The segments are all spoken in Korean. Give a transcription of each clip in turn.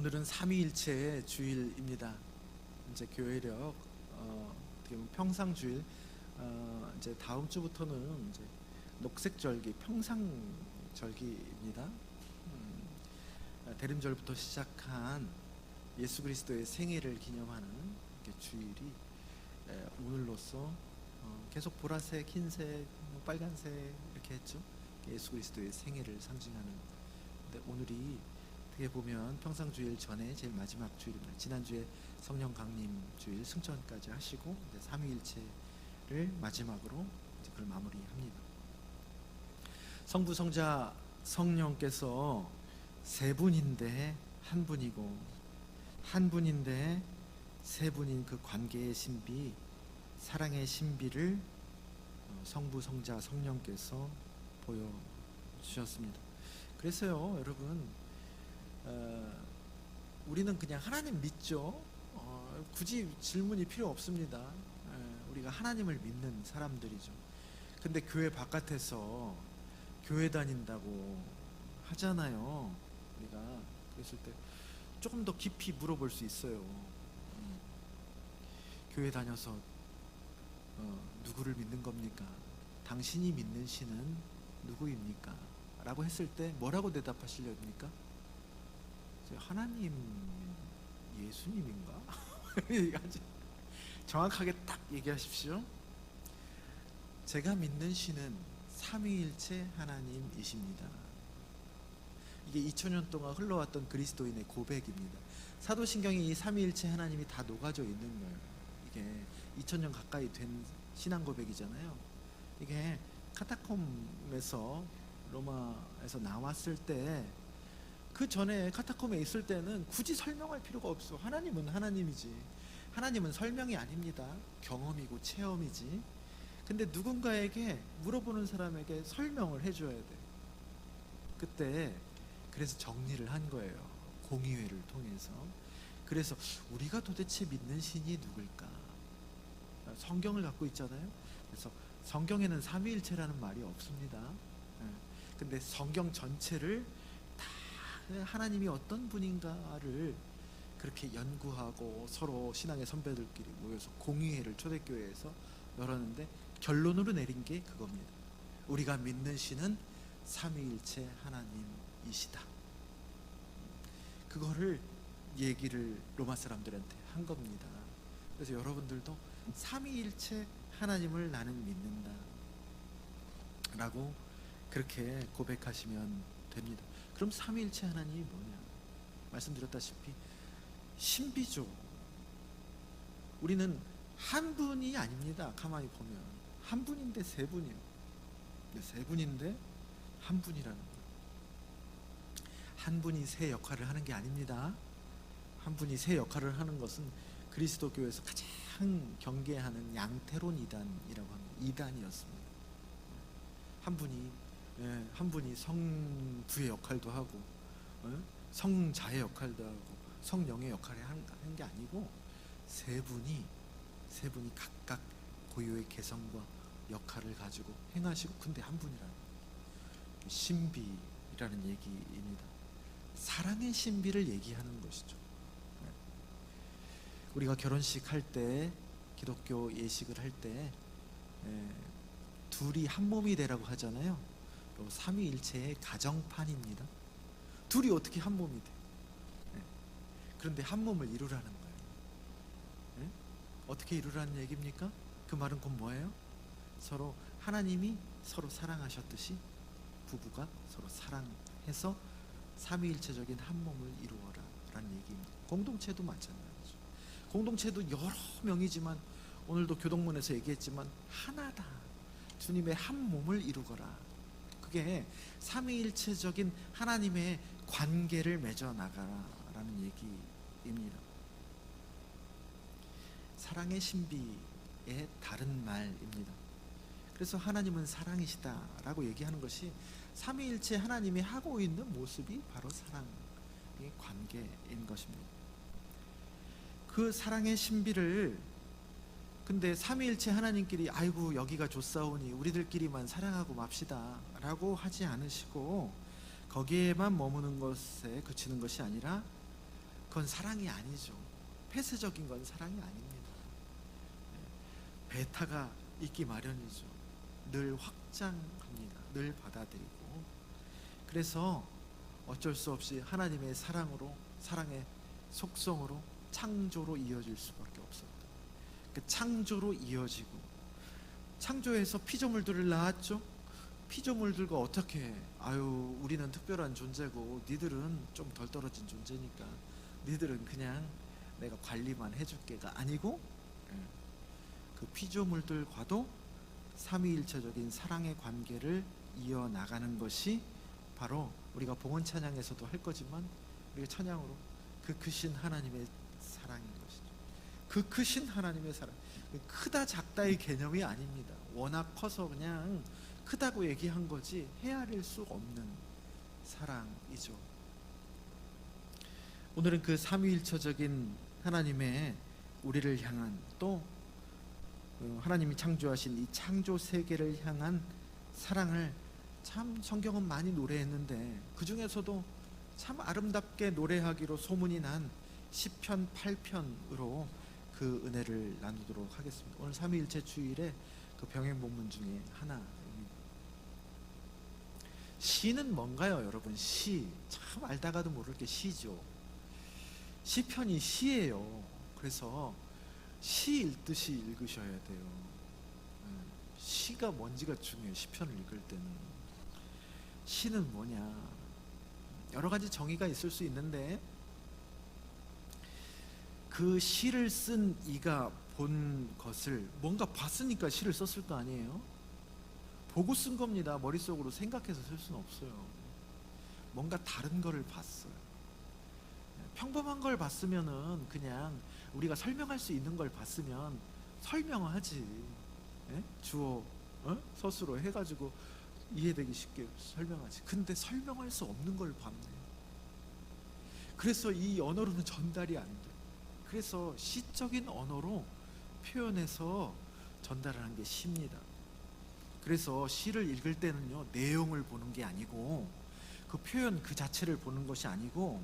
오늘은 삼위일체 주일입니다. 이제 교회력 어떻게 보면 평상주일, 이제 다음 주부터는 이제 녹색절기, 평상절기입니다. 대림절부터 시작한 예수 그리스도의 생애를 기념하는 주일이 오늘로써 계속 보라색, 흰색, 빨간색 이렇게 했죠. 예수 그리스도의 생애를 상징하는. 근데 오늘이 어떻게 보면 평상주일 전에 제일 마지막 주일입니다. 지난주에 성령 강림 주일 승천까지 하시고 이제 삼위일체를 마지막으로 이제 그걸 마무리합니다. 성부, 성자, 성령께서 세 분인데 한 분이고, 한 분인데 세 분인 그 관계의 신비, 사랑의 신비를 성부, 성자, 성령께서 보여주셨습니다. 그래서요, 여러분, 우리는 그냥 하나님 믿죠. 굳이 질문이 필요 없습니다. 우리가 하나님을 믿는 사람들이죠. 근데 교회 바깥에서 교회 다닌다고 하잖아요. 우리가 그랬을 때 조금 더 깊이 물어볼 수 있어요. 교회 다녀서 누구를 믿는 겁니까? 당신이 믿는 신은 누구입니까? 라고 했을 때 뭐라고 대답하시렵니까? 하나님, 예수님인가? 정확하게 딱 얘기하십시오. 제가 믿는 신은 삼위일체 하나님이십니다. 이게 2000년 동안 흘러왔던 그리스도인의 고백입니다. 사도신경이 이 삼위일체 하나님이 다 녹아져 있는 거예요. 이게 2000년 가까이 된 신앙 고백이잖아요. 이게 카타콤에서, 로마에서 나왔을 때, 그 전에 카타콤에 있을 때는 굳이 설명할 필요가 없어. 하나님은 하나님이지. 하나님은 설명이 아닙니다. 경험이고 체험이지. 근데 누군가에게, 물어보는 사람에게 설명을 해줘야 돼. 그때 그래서 정리를 한 거예요. 공의회를 통해서. 그래서 우리가 도대체 믿는 신이 누굴까? 성경을 갖고 있잖아요. 그래서 성경에는 삼위일체라는 말이 없습니다. 근데 성경 전체를 하나님이 어떤 분인가를 그렇게 연구하고 서로 신앙의 선배들끼리 모여서 공의회를 초대교회에서 열었는데 결론으로 내린 게 그겁니다. 우리가 믿는 신은 삼위일체 하나님이시다. 그거를 얘기를 로마 사람들한테 한 겁니다. 그래서 여러분들도 삼위일체 하나님을 나는 믿는다 라고 그렇게 고백하시면 됩니다. 그럼 삼위일체 하나님이 뭐냐? 말씀드렸다시피 신비죠. 우리는 한 분이 아닙니다. 가만히 보면 한 분인데 세 분이에요. 세 분인데 한 분이라는 거예요. 한 분이 세 역할을 하는 게 아닙니다. 한 분이 세 역할을 하는 것은 그리스도 교회에서 가장 경계하는 양태론 이단이라고 합니다. 이단이었습니다. 한 분이 성부의 역할도 하고, 성자의 역할도 하고, 성령의 역할을 하는 게 아니고 세 분이 각각 고유의 개성과 역할을 가지고 행하시고, 근데 한 분이라는 신비라는 얘기입니다. 사랑의 신비를 얘기하는 것이죠. 우리가 결혼식 할 때, 기독교 예식을 할 때 둘이 한 몸이 되라고 하잖아요. 삼위일체의 가정판입니다. 둘이 어떻게 한 몸이 돼? 그런데 한 몸을 이루라는 거예요. 어떻게 이루라는 얘기입니까? 그 말은 곧 뭐예요? 서로 하나님이 서로 사랑하셨듯이 부부가 서로 사랑해서 삼위일체적인 한 몸을 이루어라 라는 얘기입니다. 공동체도 마찬가지죠. 공동체도 여러 명이지만 오늘도 교동문에서 얘기했지만 하나다. 주님의 한 몸을 이루거라. 그게 삼위일체적인 하나님의 관계를 맺어 나가라라는 얘기입니다. 사랑의 신비의 다른 말입니다. 그래서 하나님은 사랑이시다라고 얘기하는 것이 삼위일체 하나님이 하고 있는 모습이 바로 사랑의 관계인 것입니다. 그 사랑의 신비를 근데 삼위일체 하나님끼리 아이고 여기가 좋사오니 우리들끼리만 사랑하고 맙시다 라고 하지 않으시고 거기에만 머무는 것에 그치는 것이 아니라 그건 사랑이 아니죠. 폐쇄적인 건 사랑이 아닙니다. 배타가 있기 마련이죠. 늘 확장합니다. 늘 받아들이고. 그래서 어쩔 수 없이 하나님의 사랑으로, 사랑의 속성으로 창조로 이어질 수밖에 없었다. 그 창조로 이어지고, 창조에서 피조물들을 낳았죠. 피조물들과 어떻게 해? 아유, 우리는 특별한 존재고 니들은 좀 덜 떨어진 존재니까 니들은 그냥 내가 관리만 해줄게가 아니고, 그 피조물들과도 삼위일체적인 사랑의 관계를 이어나가는 것이 바로 우리가 봉헌 찬양에서도 할 거지만 우리가 찬양으로 그 크신 하나님의 사랑인 것이죠. 그 크신 하나님의 사랑, 크다 작다의 개념이 아닙니다. 워낙 커서 그냥 크다고 얘기한 거지 헤아릴 수 없는 사랑이죠. 오늘은 그 삼위일체적인 하나님의 우리를 향한, 또 하나님이 창조하신 이 창조 세계를 향한 사랑을 참 성경은 많이 노래했는데, 그 중에서도 참 아름답게 노래하기로 소문이 난 시편 8편으로 그 은혜를 나누도록 하겠습니다. 오늘 삼위일체 주일에 그 병행 본문 중에 하나입니다. 시는 뭔가요, 여러분? 시, 참 알다가도 모를 게 시죠. 시편이 시예요. 그래서 시 읽듯이 읽으셔야 돼요. 시가 뭔지가 중요해요. 시편을 읽을 때는. 시는 뭐냐, 여러 가지 정의가 있을 수 있는데, 그 시를 쓴 이가 본 것을 뭔가 봤으니까 시를 썼을 거 아니에요? 보고 쓴 겁니다. 머릿속으로 생각해서 쓸 수는 없어요. 뭔가 다른 거를 봤어요. 평범한 걸 봤으면은 그냥 우리가 설명할 수 있는 걸 봤으면 설명하지. 주어, 서술어 해가지고 이해되기 쉽게 설명하지. 근데 설명할 수 없는 걸 봤네. 그래서 이 언어로는 전달이 안 돼. 그래서 시적인 언어로 표현해서 전달하는 게 시입니다. 그래서 시를 읽을 때는요, 내용을 보는 게 아니고, 그 표현 그 자체를 보는 것이 아니고,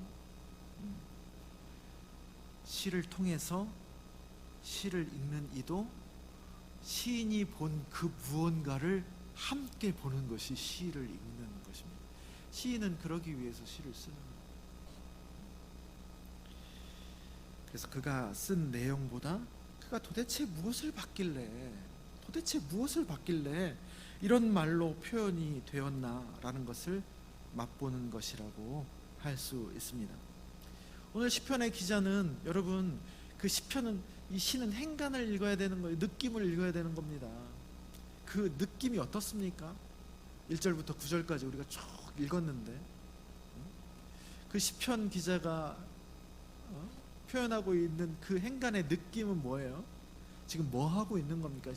시를 통해서 시를 읽는 이도 시인이 본 그 무언가를 함께 보는 것이 시를 읽는 것입니다. 시인은 그러기 위해서 시를 쓰는 거예요. 그래서 그가 쓴 내용보다 그가 도대체 무엇을 봤길래, 이런 말로 표현이 되었나라는 것을 맛보는 것이라고 할 수 있습니다. 오늘 시편의 기자는, 여러분, 그 시편은, 이 시는 행간을 읽어야 되는 거예요. 느낌을 읽어야 되는 겁니다. 그 느낌이 어떻습니까? 1절부터 9절까지 우리가 쭉 읽었는데, 그 시편 기자가 표현하고 있는 그 행간의 느낌은 뭐예요? 지금 뭐 하고 있는 겁니까?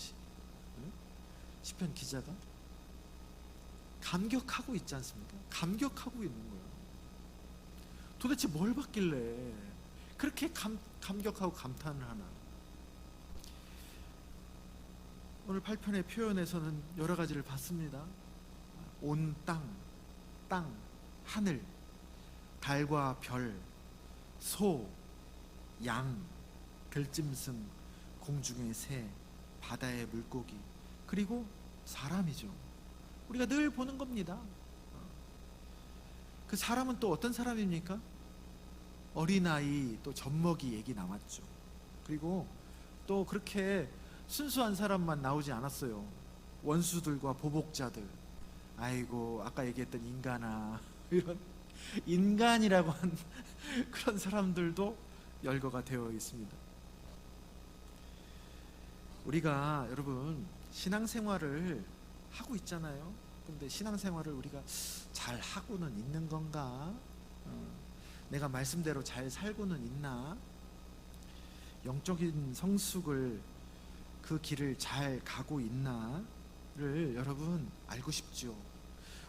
시편 기자가 감격하고 있지 않습니까? 감격하고 있는 거예요. 도대체 뭘 봤길래 그렇게 감격하고 감탄을 하나? 오늘 8편의 표현에서는 여러 가지를 봤습니다. 온 땅, 하늘, 달과 별, 소, 양, 들짐승, 공중의 새, 바다의 물고기, 그리고 사람이죠. 우리가 늘 보는 겁니다. 그 사람은 또 어떤 사람입니까? 어린아이, 또 젖먹이 얘기 나왔죠. 그리고 또 그렇게 순수한 사람만 나오지 않았어요. 원수들과 보복자들, 아이고 아까 얘기했던 인간아, 이런 인간이라고 한 그런 사람들도 열거가 되어 있습니다. 우리가, 여러분, 신앙생활을 하고 있잖아요. 근데 신앙생활을 우리가 잘 하고는 있는 건가? 내가 말씀대로 잘 살고는 있나? 영적인 성숙을, 그 길을 잘 가고 있나를 여러분 알고 싶죠.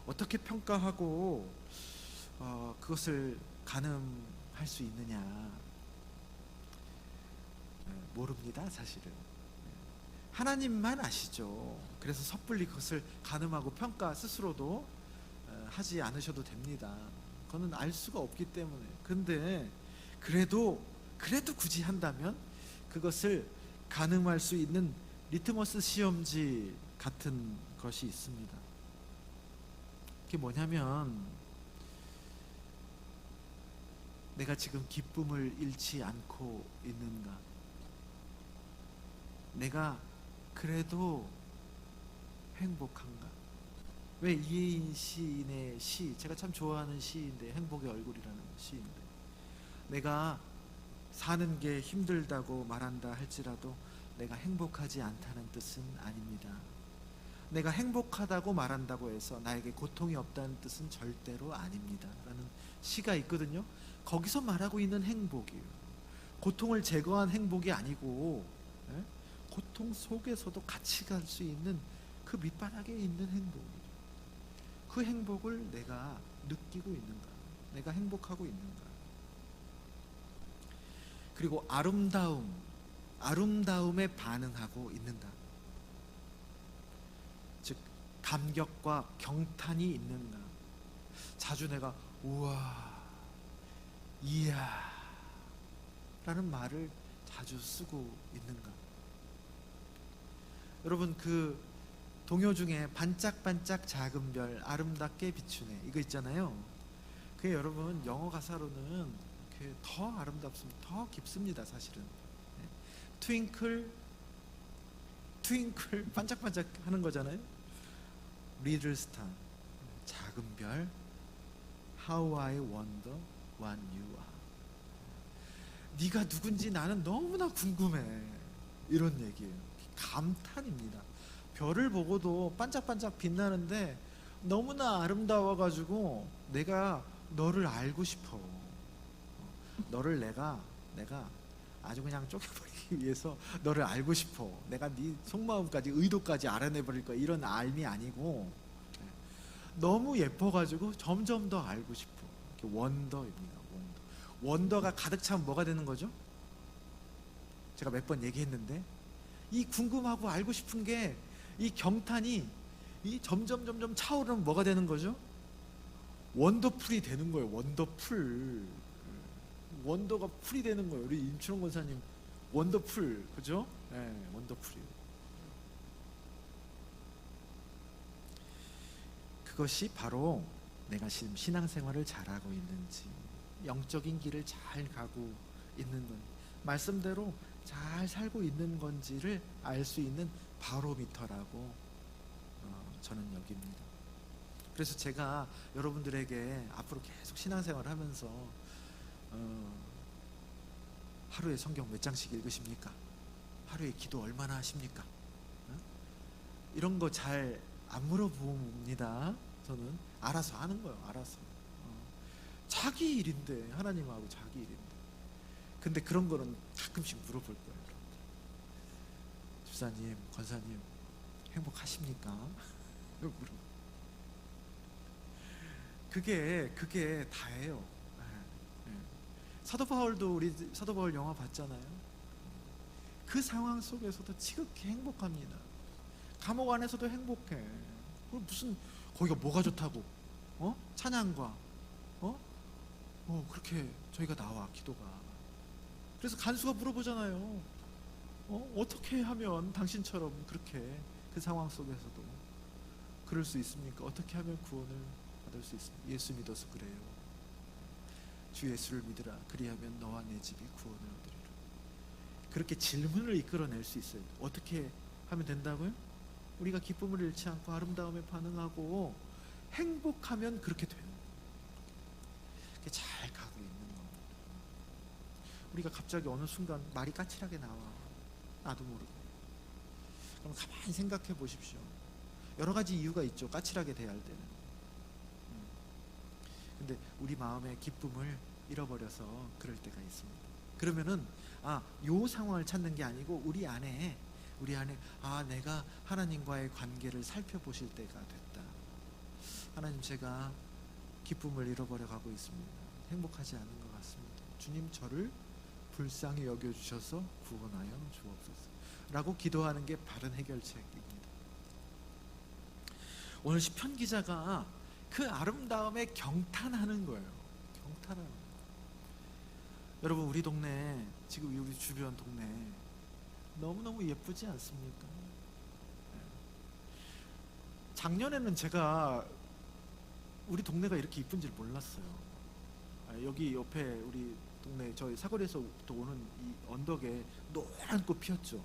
어떻게 평가하고 그것을 가늠할 수 있느냐? 모릅니다, 사실은. 하나님만 아시죠. 그래서 섣불리 그것을 가늠하고 평가 스스로도 하지 않으셔도 됩니다. 그거는 알 수가 없기 때문에. 근데 그래도 굳이 한다면 그것을 가늠할 수 있는 리트머스 시험지 같은 것이 있습니다. 그게 뭐냐면, 내가 지금 기쁨을 잃지 않고 있는가? 내가 그래도 행복한가? 왜 이혜인 시인의 시, 제가 참 좋아하는 시인데, 행복의 얼굴이라는 시인데, 내가 사는 게 힘들다고 말한다 할지라도 내가 행복하지 않다는 뜻은 아닙니다. 내가 행복하다고 말한다고 해서 나에게 고통이 없다는 뜻은 절대로 아닙니다 라는 시가 있거든요. 거기서 말하고 있는 행복이에요. 고통을 제거한 행복이 아니고, 고통 속에서도 같이 갈 수 있는 그 밑바닥에 있는 행복이죠. 그 행복을 내가 느끼고 있는가? 내가 행복하고 있는가? 그리고 아름다움에 반응하고 있는가? 즉 감격과 경탄이 있는가? 자주 내가 우와, 이야 라는 말을 자주 쓰고 있는가? 여러분, 그 동요 중에 반짝반짝 작은 별 아름답게 비추네, 이거 있잖아요. 그게 여러분 영어 가사로는 그게 더 아름답습니다. 더 깊습니다 사실은. 트윙클 반짝반짝 하는 거잖아요. 리틀 스타, 작은 별, How I wonder what you are. 네가 누군지 나는 너무나 궁금해, 이런 얘기예요. 감탄입니다. 별을 보고도 반짝반짝 빛나는데 너무나 아름다워가지고 내가 너를 알고 싶어. 너를 내가 아주 그냥 쪼개버리기 위해서 너를 알고 싶어. 내가 네 속마음까지, 의도까지 알아내버릴 거야, 이런 알미 아니고, 너무 예뻐가지고 점점 더 알고 싶어. 이렇게 원더입니다. 원더가 가득 차면 뭐가 되는 거죠? 제가 몇 번 얘기했는데, 이 궁금하고 알고 싶은 게, 이 경탄이 이 점점 차오르면 뭐가 되는 거죠? 원더풀이 되는 거예요. 원더가 풀이 되는 거예요. 우리 임춘원 권사님 원더풀, 그죠? 네, 원더풀이에요. 그것이 바로 내가 지금 신앙생활을 잘하고 있는지, 영적인 길을 잘 가고 있는 건, 말씀대로 잘 살고 있는 건지를 알 수 있는 바로미터라고 저는 여깁니다. 그래서 제가 여러분들에게 앞으로 계속 신앙생활을 하면서 하루에 성경 몇 장씩 읽으십니까? 하루에 기도 얼마나 하십니까? 이런 거 잘 안 물어봅니다. 저는 알아서 하는 거예요. 알아서. 자기 일인데, 하나님하고 자기 일인데. 근데 그런 거는 가끔씩 물어볼 거예요. 집사님, 권사님, 행복하십니까? 그게 다예요. 사도 바울도, 우리 사도 바울 영화 봤잖아요. 그 상황 속에서도 지극히 행복합니다. 감옥 안에서도 행복해. 무슨, 거기가 뭐가 좋다고? 찬양과 그렇게 저희가 나와, 기도가. 그래서 간수가 물어보잖아요. 어떻게 하면 당신처럼 그렇게 그 상황 속에서도 그럴 수 있습니까? 어떻게 하면 구원을 받을 수 있습니까? 예수 믿어서 그래요. 주 예수를 믿으라. 그리하면 너와 내 집이 구원을 얻으리라. 그렇게 질문을 이끌어낼 수 있어요. 어떻게 하면 된다고요? 우리가 기쁨을 잃지 않고 아름다움에 반응하고 행복하면 그렇게 되는 거예요. 그렇게 잘 가고 있는 겁니다. 우리가 갑자기 어느 순간 말이 까칠하게 나와, 나도 모르게. 그럼 가만히 생각해 보십시오. 여러 가지 이유가 있죠, 까칠하게 대할 때는. 근데 우리 마음의 기쁨을 잃어버려서 그럴 때가 있습니다. 그러면은 요 상황을 찾는 게 아니고 우리 안에 내가 하나님과의 관계를 살펴보실 때가 됐다. 하나님, 제가 기쁨을 잃어버려 가고 있습니다. 행복하지 않은 것 같습니다. 주님, 저를 불쌍히 여겨주셔서 구원하여 주옵소서 라고 기도하는 게 바른 해결책입니다. 오늘 시편 기자가 그 아름다움에 경탄하는 거예요. 경탄하는 거예요. 여러분, 우리 동네, 지금 우리 주변 동네 너무너무 예쁘지 않습니까? 작년에는 제가 우리 동네가 이렇게 이쁜지 몰랐어요. 여기 옆에 우리 동네 저희 사거리에서부터 오는 이 언덕에 노란 꽃 피었죠.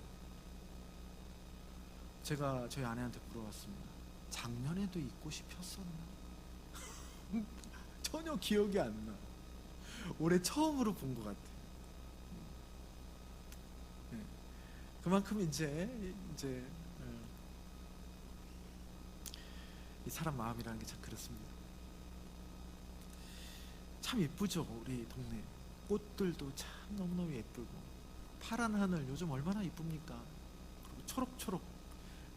제가 저희 아내한테 물어봤습니다. 작년에도 이 꽃이 폈었나? 전혀 기억이 안 나. 올해 처음으로 본 것 같아요. 네. 그만큼 이제 이 사람 마음이라는 게 참 그렇습니다. 참 예쁘죠, 우리 동네. 꽃들도 참 너무너무 예쁘고, 파란 하늘 요즘 얼마나 이쁩니까? 그리고 초록초록,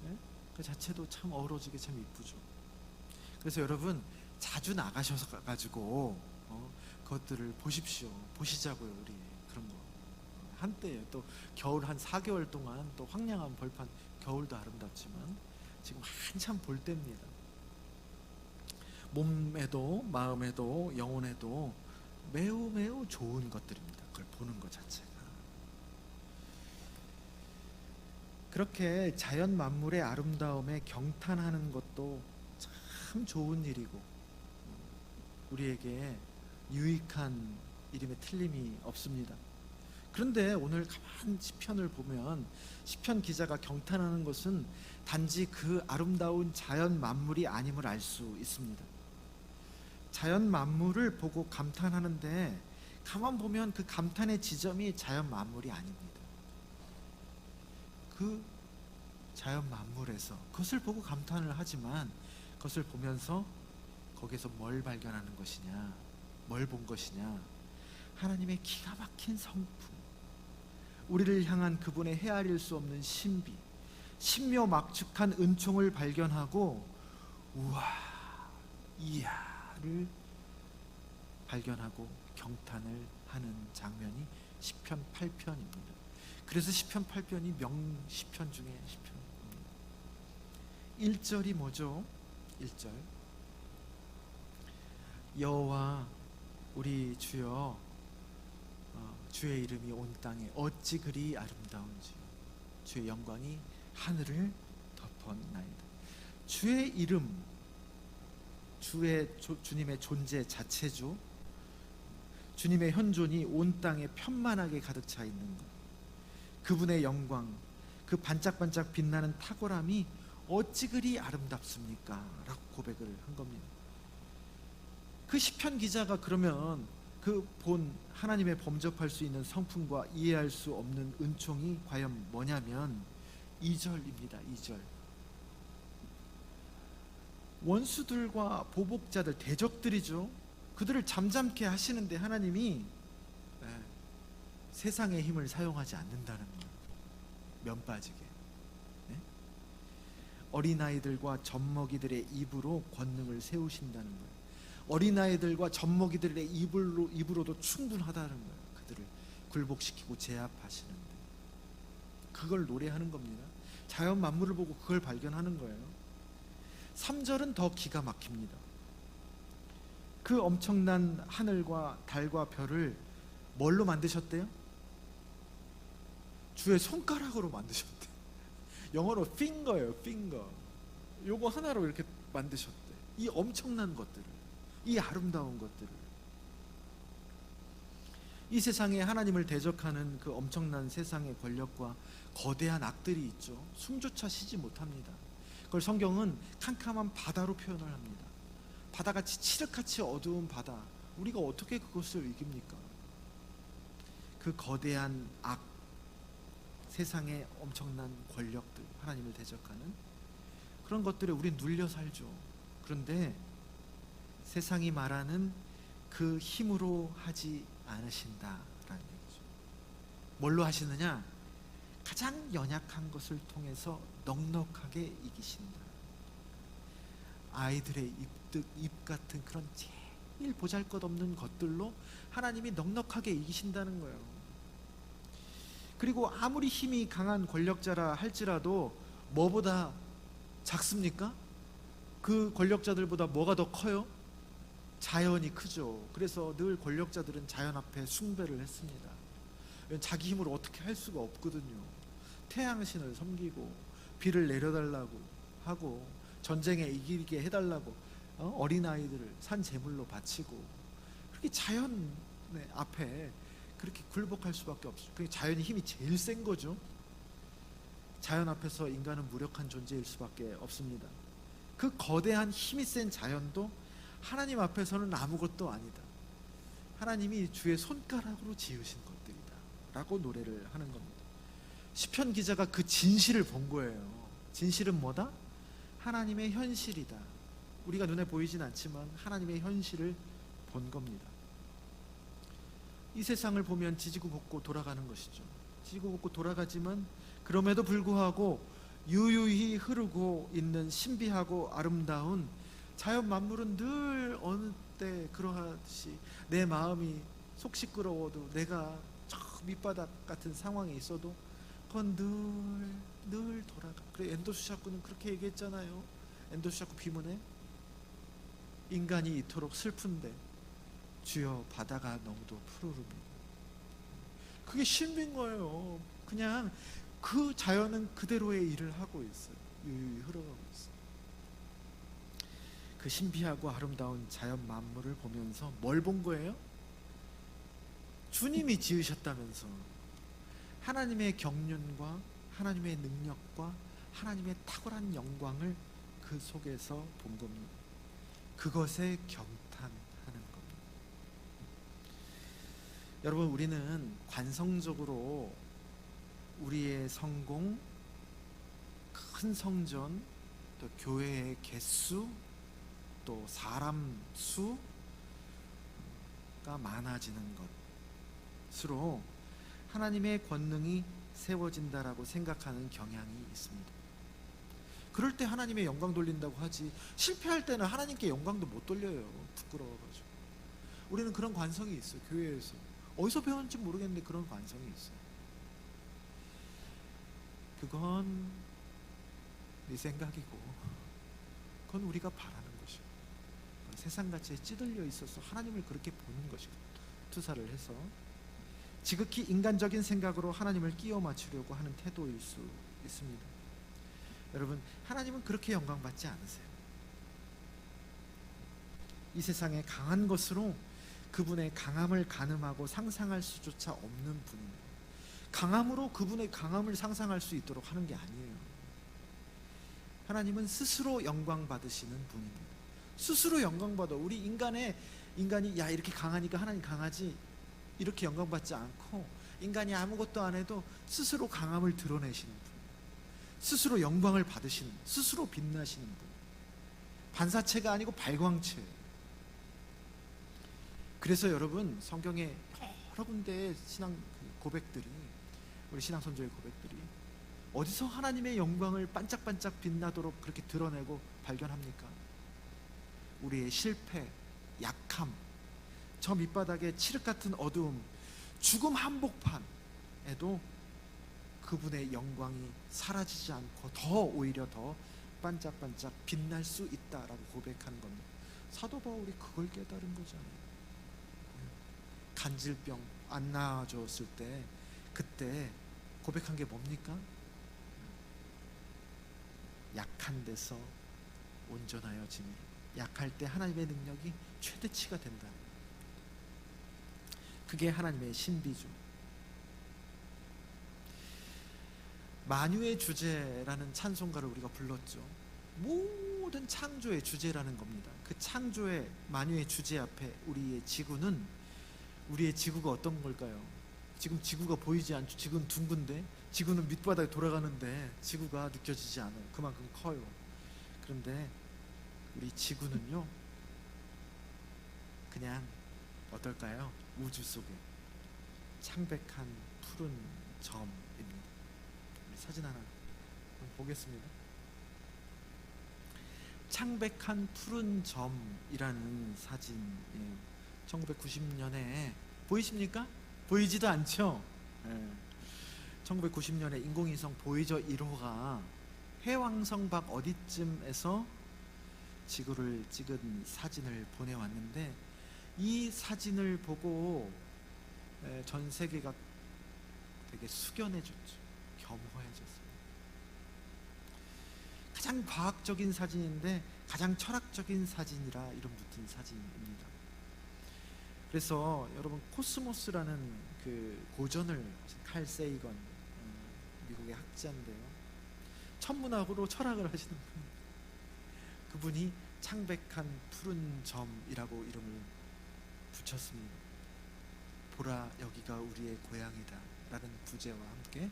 예? 그 자체도 참 어우러지게 참 이쁘죠. 그래서 여러분, 자주 나가셔서 가지고 그것들을 보십시오. 보시자고요, 우리. 그런 거. 한때 또 겨울 한 4개월 동안 또 황량한 벌판, 겨울도 아름답지만 지금 한참 볼 때입니다. 몸에도 마음에도 영혼에도 매우 매우 좋은 것들입니다. 그걸 보는 것 자체가. 그렇게 자연 만물의 아름다움에 경탄하는 것도 참 좋은 일이고 우리에게 유익한 일임에 틀림이 없습니다. 그런데 오늘 가만 시편을 보면 시편 기자가 경탄하는 것은 단지 그 아름다운 자연 만물이 아님을 알 수 있습니다. 자연 만물을 보고 감탄하는데 가만 보면 그 감탄의 지점이 자연 만물이 아닙니다. 그 자연 만물에서 그것을 보고 감탄을 하지만 그것을 보면서 거기서 뭘 발견하는 것이냐, 뭘 본 것이냐, 하나님의 기가 막힌 성품, 우리를 향한 그분의 헤아릴 수 없는 신비, 신묘막측한 은총을 발견하고 우와, 이야를 발견하고 경탄을 하는 장면이 시편 8편입니다. 그래서 시편 8편이 명시편 중에 시편입니다. 1절이 뭐죠? 1절, 여호와 우리 주여, 주의 이름이 온 땅에 어찌 그리 아름다운지, 주의 영광이 하늘을 덮었나이다. 주의 이름, 주님의 존재 자체죠. 주님의 현존이 온 땅에 편만하게 가득 차 있는 것, 그분의 영광, 그 반짝반짝 빛나는 탁월함이 어찌 그리 아름답습니까? 라고 고백을 한 겁니다. 그 시편 기자가 그러면 그 본 하나님의 범접할 수 있는 성품과 이해할 수 없는 은총이 과연 뭐냐면 2절입니다. 2절. 원수들과 보복자들, 대적들이죠. 그들을 잠잠케 하시는데 하나님이 세상의 힘을 사용하지 않는다는 거예요. 면 빠지게. 어린아이들과 젖먹이들의 입으로 권능을 세우신다는 거예요. 어린아이들과 젖먹이들의 입으로도 충분하다는 거예요. 그들을 굴복시키고 제압하시는데 그걸 노래하는 겁니다. 자연 만물을 보고 그걸 발견하는 거예요. 3절은 더 기가 막힙니다. 그 엄청난 하늘과 달과 별을 뭘로 만드셨대요? 주의 손가락으로 만드셨대. 영어로 finger예요, finger. 요거 하나로 이렇게 만드셨대. 이 엄청난 것들을, 이 아름다운 것들을, 이 세상에 하나님을 대적하는 그 엄청난 세상의 권력과 거대한 악들이 있죠. 숨조차 쉬지 못합니다. 그걸 성경은 캄캄한 바다로 표현을 합니다. 바다같이 칠흑같이 어두운 바다, 우리가 어떻게 그것을 이깁니까? 그 거대한 악, 세상의 엄청난 권력들, 하나님을 대적하는 그런 것들에 우린 눌려 살죠. 그런데 세상이 말하는 그 힘으로 하지 않으신다라는 얘기죠. 뭘로 하시느냐? 가장 연약한 것을 통해서 넉넉하게 이기신다. 아이들의 입 같은 그런 제일 보잘것없는 것들로 하나님이 넉넉하게 이기신다는 거예요. 그리고 아무리 힘이 강한 권력자라 할지라도 뭐보다 작습니까? 그 권력자들보다 뭐가 더 커요? 자연이 크죠. 그래서 늘 권력자들은 자연 앞에 숭배를 했습니다. 자기 힘으로 어떻게 할 수가 없거든요. 태양신을 섬기고 비를 내려달라고 하고 전쟁에 이기게 해달라고 어린아이들을 산 제물로 바치고, 그렇게 자연 앞에 그렇게 굴복할 수밖에 없어요. 그 자연의 힘이 제일 센 거죠. 자연 앞에서 인간은 무력한 존재일 수밖에 없습니다. 그 거대한 힘이 센 자연도 하나님 앞에서는 아무것도 아니다. 하나님이 주의 손가락으로 지으신 것들이다 라고 노래를 하는 겁니다. 시편 기자가 그 진실을 본 거예요. 진실은 뭐다? 하나님의 현실이다. 우리가 눈에 보이진 않지만 하나님의 현실을 본 겁니다. 이 세상을 보면 지지고 볶고 돌아가는 것이죠. 지지고 볶고 돌아가지만 그럼에도 불구하고 유유히 흐르고 있는 신비하고 아름다운 자연 만물은 늘 어느 때 그러하듯이 내 마음이 속 시끄러워도, 내가 저 밑바닥 같은 상황에 있어도 그건 늘 돌아가. 그래, 엔도수샤쿠는 그렇게 얘기했잖아요. 엔도수샤쿠 비문에 인간이 이토록 슬픈데 주여 바다가 너무도 푸르름이. 그게 신비인 거예요. 그냥 그 자연은 그대로의 일을 하고 있어요. 유유히 흘러가고 있어요. 그 신비하고 아름다운 자연 만물을 보면서 뭘 본 거예요? 주님이 지으셨다면서 하나님의 경륜과 하나님의 능력과 하나님의 탁월한 영광을 그 속에서 본 겁니다. 그것에 경탄하는 겁니다. 여러분, 우리는 관성적으로 우리의 성공, 큰 성전, 또 교회의 개수, 또 사람 수가 많아지는 것으로 하나님의 권능이 세워진다라고 생각하는 경향이 있습니다. 그럴 때 하나님의 영광 돌린다고 하지, 실패할 때는 하나님께 영광도 못 돌려요. 부끄러워가지고. 우리는 그런 관성이 있어요. 교회에서 어디서 배웠는지 모르겠는데 그런 관성이 있어요. 그건 네 생각이고, 그건 우리가 바라는 것이고, 세상 가치에 찌들려 있어서 하나님을 그렇게 보는 것이고, 투사를 해서 지극히 인간적인 생각으로 하나님을 끼워 맞추려고 하는 태도일 수 있습니다. 여러분, 하나님은 그렇게 영광받지 않으세요. 이 세상에 강한 것으로 그분의 강함을 가늠하고 상상할 수조차 없는 분입니다. 강함으로 그분의 강함을 상상할 수 있도록 하는 게 아니에요. 하나님은 스스로 영광 받으시는 분입니다. 스스로 영광 받아. 우리 인간이 야 이렇게 강하니까 하나님 강하지, 이렇게 영광 받지 않고, 인간이 아무것도 안 해도 스스로 강함을 드러내시는 분, 스스로 영광을 받으시는, 스스로 빛나시는 분. 반사체가 아니고 발광체예요. 그래서 여러분, 성경에 여러 군데의 신앙 고백들이, 우리 신앙 선조의 고백들이 어디서 하나님의 영광을 반짝반짝 빛나도록 그렇게 드러내고 발견합니까? 우리의 실패, 약함, 저 밑바닥의 칠흑 같은 어두움, 죽음 한복판에도 그분의 영광이 사라지지 않고 오히려 더 반짝반짝 빛날 수 있다라고 고백하는 겁니다. 사도 바울이 그걸 깨달은 거잖아요. 간질병 안 나아졌을 때 그때 고백한 게 뭡니까? 약한 데서 온전하여짐. 약할 때 하나님의 능력이 최대치가 된다. 그게 하나님의 신비죠. 만유의 주제라는 찬송가를 우리가 불렀죠. 모든 창조의 주제라는 겁니다. 그 창조의 만유의 주제 앞에 우리의 지구가 어떤 걸까요? 지금 지구가 보이지 않죠. 지구는 둥근데, 지구는 밑바닥에 돌아가는데 지구가 느껴지지 않아요. 그만큼 커요. 그런데 우리 지구는요, 그냥 어떨까요? 우주 속에 창백한 푸른 점입니다. 우리 사진 하나 보겠습니다. 창백한 푸른 점이라는 사진이에요. 1990년에 보이십니까? 보이지도 않죠? 1990년에 인공위성 보이저 1호가 해왕성 밖 어디쯤에서 지구를 찍은 사진을 보내왔는데, 이 사진을 보고 전 세계가 되게 숙연해졌죠. 겸허해졌어요. 가장 과학적인 사진인데 가장 철학적인 사진이라 이름 붙은 사진입니다. 그래서 여러분, 코스모스라는 그 고전을 하신 칼 세이건, 미국의 학자인데요, 천문학으로 철학을 하시는 분입니다. 그분이 창백한 푸른 점이라고 이름을 붙였습니다. 보라, 여기가 우리의 고향이다 라는 부제와 함께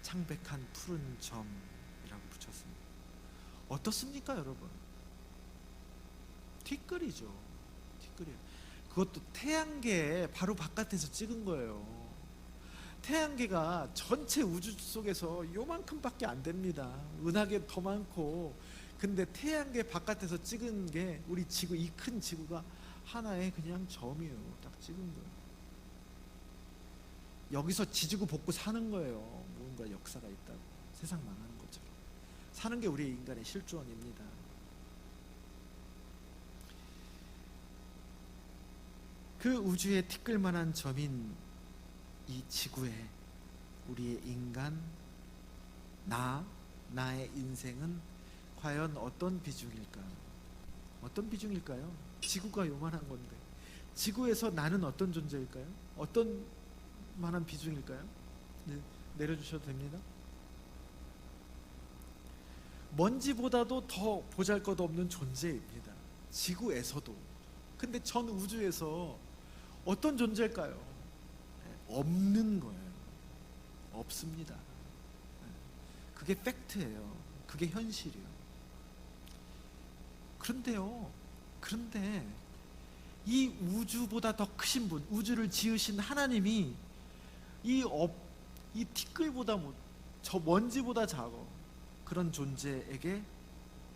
창백한 푸른 점이라고 붙였습니다. 어떻습니까 여러분? 티끌이죠. 티끌이에요. 그것도 태양계 바로 바깥에서 찍은 거예요. 태양계가 전체 우주 속에서 요만큼밖에 안 됩니다. 은하계 더 많고. 근데 태양계 바깥에서 찍은 게 우리 지구, 이 큰 지구가 하나의 그냥 점이에요. 딱 찍은 거예요. 여기서 지지고 볶고 사는 거예요. 뭔가 역사가 있다고. 세상 망하는 것처럼 사는 게 우리 인간의 실존입니다. 그 우주의 티끌만한 점인 이 지구에 우리의 인간, 나의 인생은 과연 어떤 비중일까? 어떤 비중일까요? 지구가 요만한 건데 지구에서 나는 어떤 존재일까요? 어떤 만한 비중일까요? 네, 내려주셔도 됩니다. 먼지보다도 더 보잘것없는 존재입니다. 지구에서도. 근데 전 우주에서 어떤 존재일까요? 없는 거예요. 없습니다. 그게 팩트예요. 그게 현실이에요. 그런데 이 우주보다 더 크신 분, 우주를 지으신 하나님이 이 티끌보다 저 먼지보다 작아 그런 존재에게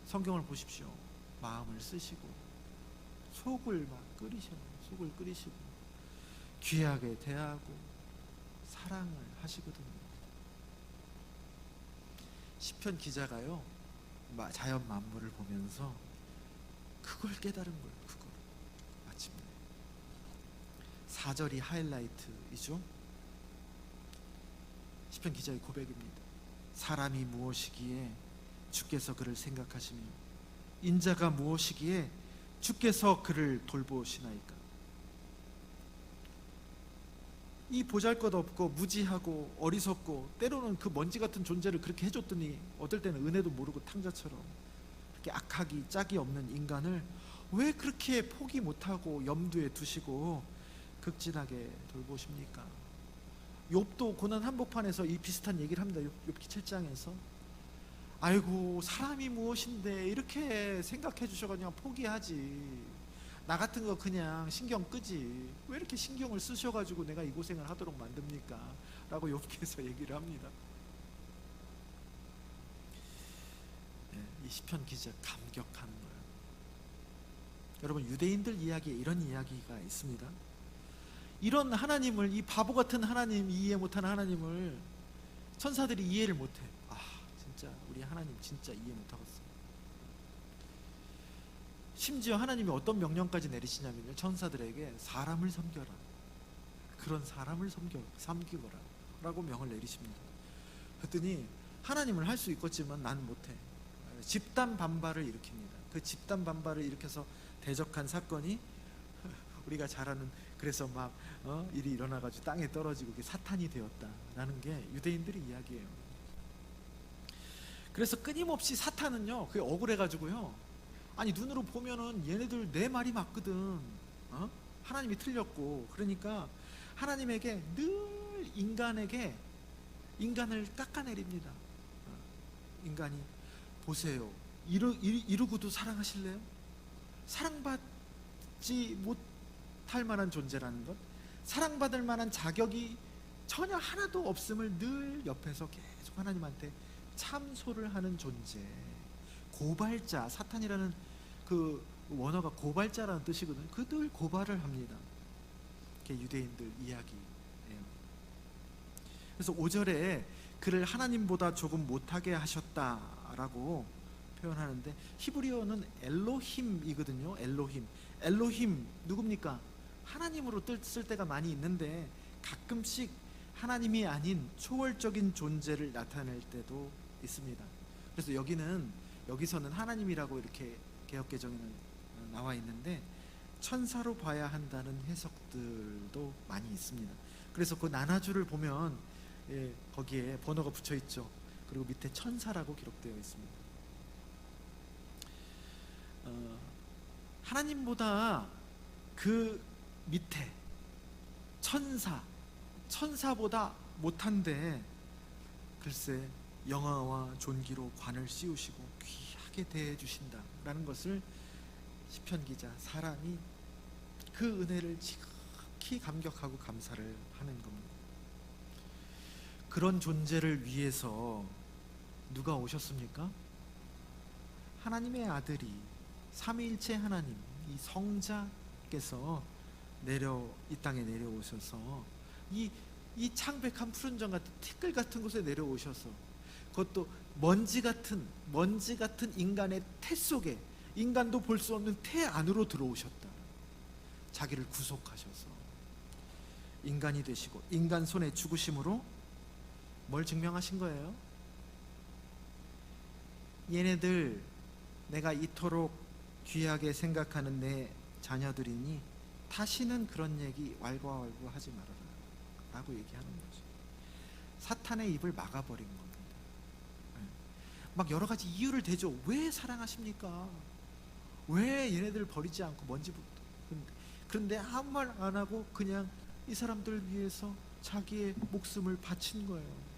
성경을 보십시오. 마음을 쓰시고 속을 끓이시고 귀하게 대하고 사랑을 하시거든요. 시편 기자가요, 자연 만물을 보면서 그걸 깨달은 거예요. 그걸 마침내 4절이 하이라이트이죠. 시편 기자의 고백입니다. 사람이 무엇이기에 주께서 그를 생각하시며 인자가 무엇이기에 주께서 그를 돌보시나이까. 이 보잘것없고 무지하고 어리석고 때로는 그 먼지 같은 존재를 그렇게 해줬더니 어떨 때는 은혜도 모르고 탕자처럼 그렇게 악하기 짝이 없는 인간을 왜 그렇게 포기 못하고 염두에 두시고 극진하게 돌보십니까? 욥도 고난 한복판에서 이 비슷한 얘기를 합니다. 욥기 7장에서 아이고 사람이 무엇인데 이렇게 생각해 주셔가지고 그냥 포기하지, 나 같은 거 그냥 신경 끄지 왜 이렇게 신경을 쓰셔가지고 내가 이 고생을 하도록 만듭니까? 라고 욥기에서 얘기를 합니다. 이 시편 기자 감격하는 거예요. 여러분, 유대인들 이야기에 이런 이야기가 있습니다. 이런 하나님을, 이 바보 같은 하나님, 이해 못하는 하나님을 천사들이 이해를 못해. 진짜 우리 하나님 진짜 이해 못하겠어. 심지어 하나님이 어떤 명령까지 내리시냐면요, 천사들에게 사람을 섬겨라, 그런 사람을 섬기거라 라고 명을 내리십니다. 그랬더니 하나님을 할 수 있겠지만 난 못해. 집단 반발을 일으킵니다. 그 집단 반발을 일으켜서 대적한 사건이 우리가 잘 아는, 그래서 막 일이 일어나가지고 땅에 떨어지고 그게 사탄이 되었다라는 게 유대인들의 이야기예요. 그래서 끊임없이 사탄은요, 그게 억울해가지고요, 아니 눈으로 보면은 얘네들 내 말이 맞거든, 하나님이 틀렸고, 그러니까 하나님에게 늘 인간을 깎아내립니다. 인간이 보세요, 이루고도 사랑하실래요? 사랑받지 못할 만한 존재라는 것, 사랑받을 만한 자격이 전혀 하나도 없음을 늘 옆에서 계속 하나님한테 참소를 하는 존재, 고발자, 사탄이라는 그 원어가 고발자라는 뜻이거든요. 그 늘 고발을 합니다. 그게 유대인들 이야기예요. 그래서 5절에 그를 하나님보다 조금 못하게 하셨다라고 표현하는데 히브리어는 엘로힘이거든요. 엘로힘 누굽니까? 하나님으로 쓸 때가 많이 있는데 가끔씩 하나님이 아닌 초월적인 존재를 나타낼 때도 있습니다. 그래서 여기서는 하나님이라고 이렇게 개역개정에는 나와 있는데 천사로 봐야 한다는 해석들도 많이 있습니다. 그래서 그 나나주를 보면 거기에 번호가 붙여 있죠. 그리고 밑에 천사라고 기록되어 있습니다. 하나님보다 그 밑에 천사보다 못한데 글쎄 영화와 존귀로 관을 씌우시고 귀하게 대해주신다라는 것을 시편 기자 사람이 그 은혜를 지극히 감격하고 감사를 하는 겁니다. 그런 존재를 위해서 누가 오셨습니까? 하나님의 아들이 삼위일체 하나님 이 성자께서 이 땅에 내려오셔서 이 창백한 푸른 정 같은 티끌 같은 곳에 내려오셔서 그것도 먼지 같은 인간의 태 속에 인간도 볼 수 없는 태 안으로 들어오셨다. 자기를 구속하셔서 인간이 되시고 인간 손에 죽으심으로 뭘 증명하신 거예요? 얘네들 내가 이토록 귀하게 생각하는 내 자녀들이니 다시는 그런 얘기 왈가왈부 하지 말아라 라고 얘기하는 거죠. 사탄의 입을 막아버린 겁니다. 막 여러 가지 이유를 대죠. 왜 사랑하십니까? 왜 얘네들 버리지 않고 먼지부터. 그런데 아무 말 안 하고 그냥 이 사람들 위해서 자기의 목숨을 바친 거예요.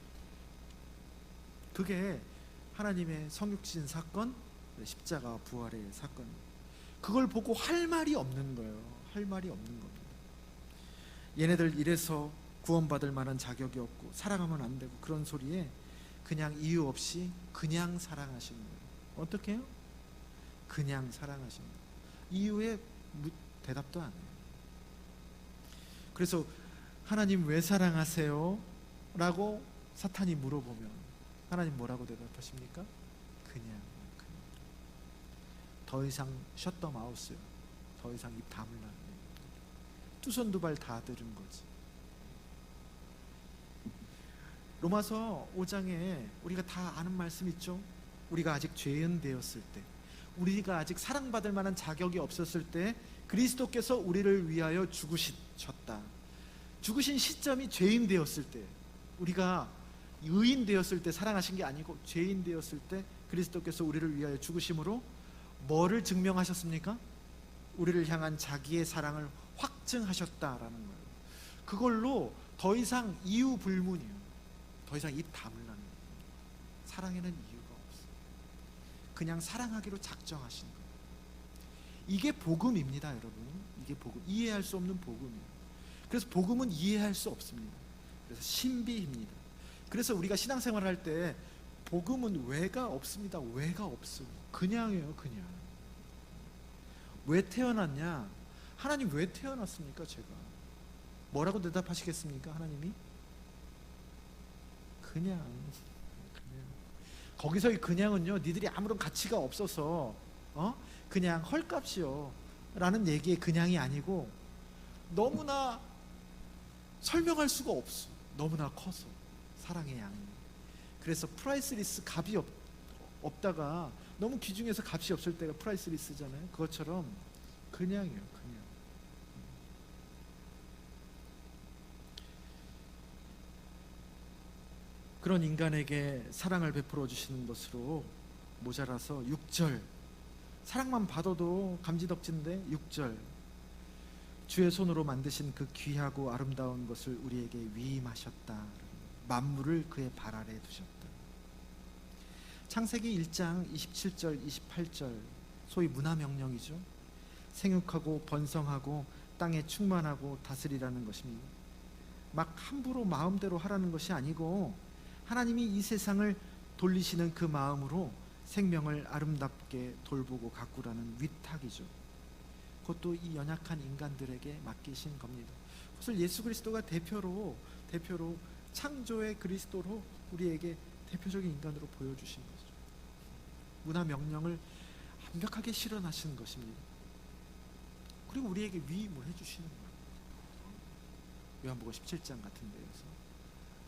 그게 하나님의 성육신 사건, 십자가 부활의 사건. 그걸 보고 할 말이 없는 거예요. 할 말이 없는 겁니다. 얘네들 이래서 구원받을 만한 자격이 없고 사랑하면 안 되고 그런 소리에 그냥 이유 없이 그냥 사랑하시는 거예요. 어떻게 해요? 그냥 사랑하시는 거예요. 이유에 대답도 안 해요. 그래서 하나님 왜 사랑하세요? 라고 사탄이 물어보면 하나님 뭐라고 대답하십니까? 그냥. 더 이상 셧더 마우스요. 더 이상 입 다물라. 두 손 두 발 다 들은 거지. 로마서 5장에 우리가 다 아는 말씀 있죠? 우리가 아직 죄인 되었을 때, 우리가 아직 사랑받을 만한 자격이 없었을 때 그리스도께서 우리를 위하여 죽으셨다. 죽으신 시점이 죄인 되었을 때, 우리가 의인 되었을 때 사랑하신 게 아니고 죄인 되었을 때 그리스도께서 우리를 위하여 죽으심으로 뭐를 증명하셨습니까? 우리를 향한 자기의 사랑을 확증하셨다라는 거예요. 그걸로 더 이상 이유 불문이에요. 더 이상 입 다물라는 거예요. 사랑에는 이유가 없어요. 그냥 사랑하기로 작정하신 거예요. 이게 복음입니다, 여러분. 이게 복음. 이해할 수 없는 복음이에요. 그래서 복음은 이해할 수 없습니다. 그래서 신비입니다. 그래서 우리가 신앙생활을 할 때 복음은 왜가 없습니다. 왜가 없어요. 그냥이에요, 그냥. 왜 태어났냐? 하나님 왜 태어났습니까? 제가 뭐라고 대답하시겠습니까? 하나님이 그냥. 거기서의 그냥은요, 니들이 아무런 가치가 없어서 그냥 헐값이요 라는 얘기의 그냥이 아니고 너무나 설명할 수가 없어. 너무나 커서 사랑의 양이. 그래서 프라이스리스, 값이 없다가 너무 귀중해서 값이 없을 때가 프라이스리스잖아요. 그것처럼 그냥이에요, 그냥. 그런 인간에게 사랑을 베풀어 주시는 것으로 모자라서 6절, 사랑만 받아도 감지덕진데 6절, 주의 손으로 만드신 그 귀하고 아름다운 것을 우리에게 위임하셨다. 만물을 그의 발 아래 두셨다. 창세기 1장 27절 28절 소위 문화명령이죠. 생육하고 번성하고 땅에 충만하고 다스리라는 것입니다. 막 함부로 마음대로 하라는 것이 아니고 하나님이 이 세상을 돌리시는 그 마음으로 생명을 아름답게 돌보고 가꾸라는 위탁이죠. 그것도 이 연약한 인간들에게 맡기신 겁니다. 그것을 예수 그리스도가 대표로 창조의 그리스도로 우리에게 대표적인 인간으로 보여주신 거죠. 문화 명령을 완벽하게 실현하시는 것입니다. 그리고 우리에게 위임을 해주시는 거예요. 요한복음 17장 같은 데에서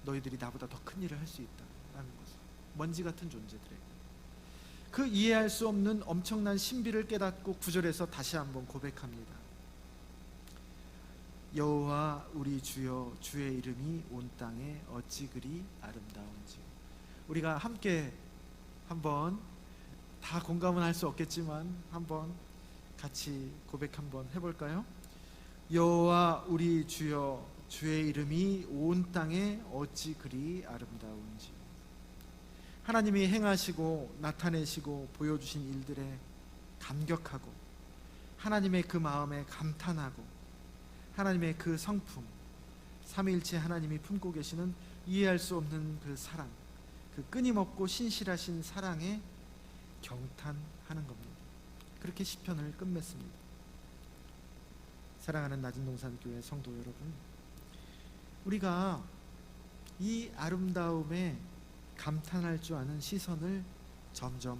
너희들이 나보다 더 큰 일을 할 수 있다라는 것을, 먼지 같은 존재들에게 그 이해할 수 없는 엄청난 신비를 깨닫고 9절에서 다시 한번 고백합니다. 여호와 우리 주여, 주의 이름이 온 땅에 어찌 그리 아름다운지. 우리가 함께 한번, 다 공감은 할 수 없겠지만 한번 같이 고백 한번 해볼까요? 여호와 우리 주여, 주의 이름이 온 땅에 어찌 그리 아름다운지. 하나님이 행하시고 나타내시고 보여주신 일들에 감격하고 하나님의 그 마음에 감탄하고 하나님의 그 성품, 삼위일체 하나님이 품고 계시는 이해할 수 없는 그 사랑, 그 끊임없고 신실하신 사랑에 경탄하는 겁니다. 그렇게 시편을 끝맺습니다. 사랑하는 낮은동산교회 성도 여러분, 우리가 이 아름다움에 감탄할 줄 아는 시선을 점점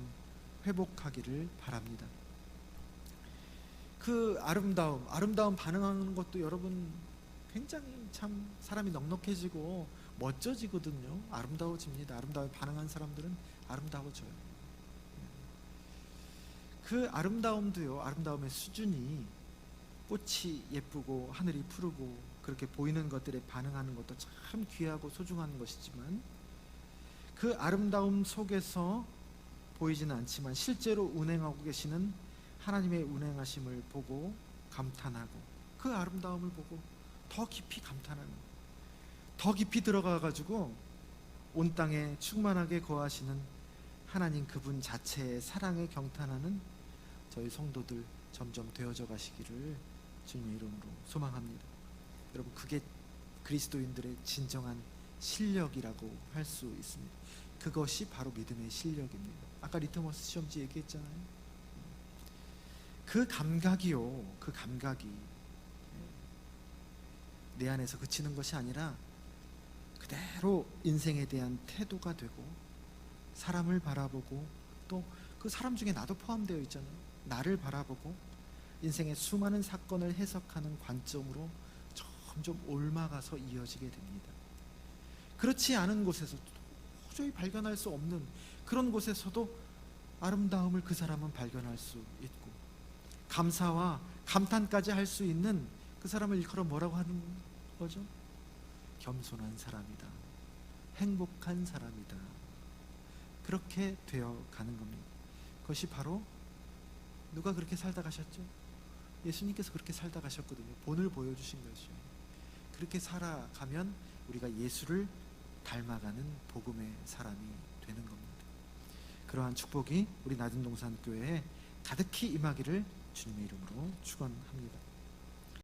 회복하기를 바랍니다. 그 아름다움 반응하는 것도 여러분 굉장히 참 사람이 넉넉해지고 멋져지거든요. 아름다워집니다. 아름다움에 반응한 사람들은 아름다워져요. 그 아름다움도요, 아름다움의 수준이 꽃이 예쁘고 하늘이 푸르고 그렇게 보이는 것들에 반응하는 것도 참 귀하고 소중한 것이지만, 그 아름다움 속에서 보이지는 않지만 실제로 운행하고 계시는 하나님의 운행하심을 보고 감탄하고, 그 아름다움을 보고 더 깊이 감탄하는, 더 깊이 들어가 가지고 온 땅에 충만하게 거하시는 하나님 그분 자체의 사랑에 경탄하는 저희 성도들 점점 되어져 가시기를 주님의 이름으로 소망합니다. 여러분, 그게 그리스도인들의 진정한 실력이라고 할 수 있습니다. 그것이 바로 믿음의 실력입니다. 아까 리트머스 시험지 얘기했잖아요. 그 감각이요, 그 감각이 내 안에서 그치는 것이 아니라 그대로 인생에 대한 태도가 되고, 사람을 바라보고, 또 그 사람 중에 나도 포함되어 있잖아요. 나를 바라보고 인생의 수많은 사건을 해석하는 관점으로 점점 옮아가서 이어지게 됩니다. 그렇지 않은 곳에서 도저히 발견할 수 없는 그런 곳에서도 아름다움을 그 사람은 발견할 수 있고, 감사와 감탄까지 할 수 있는 그 사람을 일컬어 뭐라고 하는 거죠? 겸손한 사람이다, 행복한 사람이다, 그렇게 되어 가는 겁니다. 그것이 바로 누가 그렇게 살다 가셨죠? 예수님께서 그렇게 살다 가셨거든요. 본을 보여주신 것이요. 그렇게 살아가면 우리가 예수를 닮아가는 복음의 사람이 되는 겁니다. 그러한 축복이 우리 낮은동산 교회에 가득히 임하기를 주님의 이름으로 축원합니다.